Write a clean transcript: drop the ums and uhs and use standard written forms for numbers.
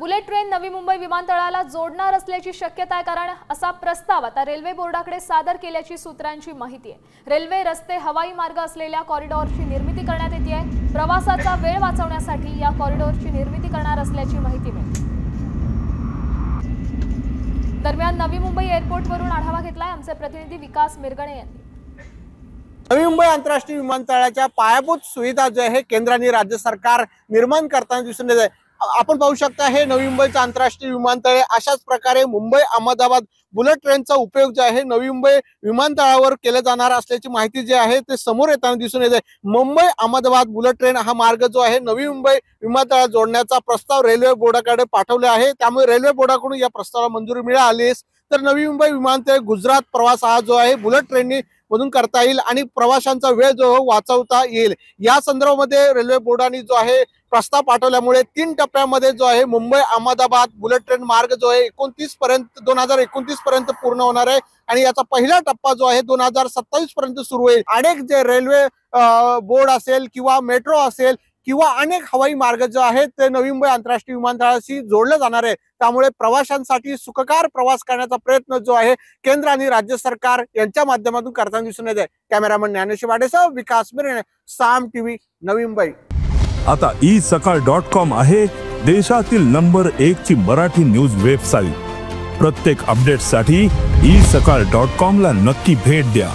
Bullet train Navi Mumbai विमानतळाला जोडणार असल्याची शक्यता आहे, कारण असा प्रस्ताव आता रेल्वे बोर्डाकडे सादर केल्याची सूत्रांची माहिती आहे। रेल्वे, रस्ते, हवाई मार्ग असलेल्या कॉरिडॉरची निर्मिती करण्यात येते आहे। प्रवासाचा वेळ वाचवण्यासाठी या कॉरिडॉरची निर्मिती करणार असल्याची माहिती मिळते। दरम्यान नवी मुंबई एअरपोर्टवरून आढावा घेतलाय आमचे प्रतिनिधी विकास मिरगणे यांनी। नवी मुंबई आंतरराष्ट्रीय विमानतळाच्या पायाभूत सुविधा जे आहे केंद्र आणि राज्य सरकार निर्माण करताना दिसून येत आहे। आपण पाहू शकता हे नवी मुंबईचं आंतरराष्ट्रीय विमानतळ आहे। अशाच प्रकारे मुंबई अहमदाबाद बुलेट ट्रेनचा उपयोग जो आहे नवी मुंबई विमानतळावर केला जाणार असल्याची माहिती जी आहे ते समोर येताना दिसून येते। मुंबई अहमदाबाद बुलेट ट्रेन हा मार्ग जो आहे नवी मुंबई विमानतळाला जोडण्याचा प्रस्ताव रेल्वे बोर्डाकडे पाठवले आहे। त्यामुळे रेल्वे बोर्डाकडून या प्रस्तावाला मंजुरी मिळाली तर नवी मुंबई विमानतळ गुजरात प्रवास हा जो आहे बुलेट ट्रेनने मधून करता येईल आणि प्रवाशांचा वेळ जो वाचवता येईल। या संदर्भामध्ये रेल्वे बोर्डाने जो आहे प्रस्ताव पाठवल्यामुळे 3 टप्प्यामध्ये जो आहे मुंबई अहमदाबाद बुलेट ट्रेन मार्ग जो आहे 2029 पर्यंत पूर्ण होणार आहे आणि याचा पहिला टप्पा जो आहे 2027 पर्यंत सुरू होईल। अनेक जे रेल्वे बोर्ड असेल किंवा मेट्रो असेल किंवा अनेक हवाई मार्ग जे आहेत ते नवी मुंबई आंतरराष्ट्रीय विमानतळाशी जोडले जाणार आहे। त्यामुळे प्रवाशांसाठी सुखकर प्रवास करण्याचा प्रयत्न जो आहे केंद्र आणि राज्य सरकार यांच्या माध्यमातून करताना दिसून येत आहे। कॅमेरामन ज्ञानेश वाडेसह विकास मिरणे, साम टीव्ही, नवी मुंबई। आता isakal.com आहे देशातील नंबर 1 ची मराठी न्यूज वेबसाईट। प्रत्येक अपडेटसाठी isakal.com ला नक्की भेट द्या।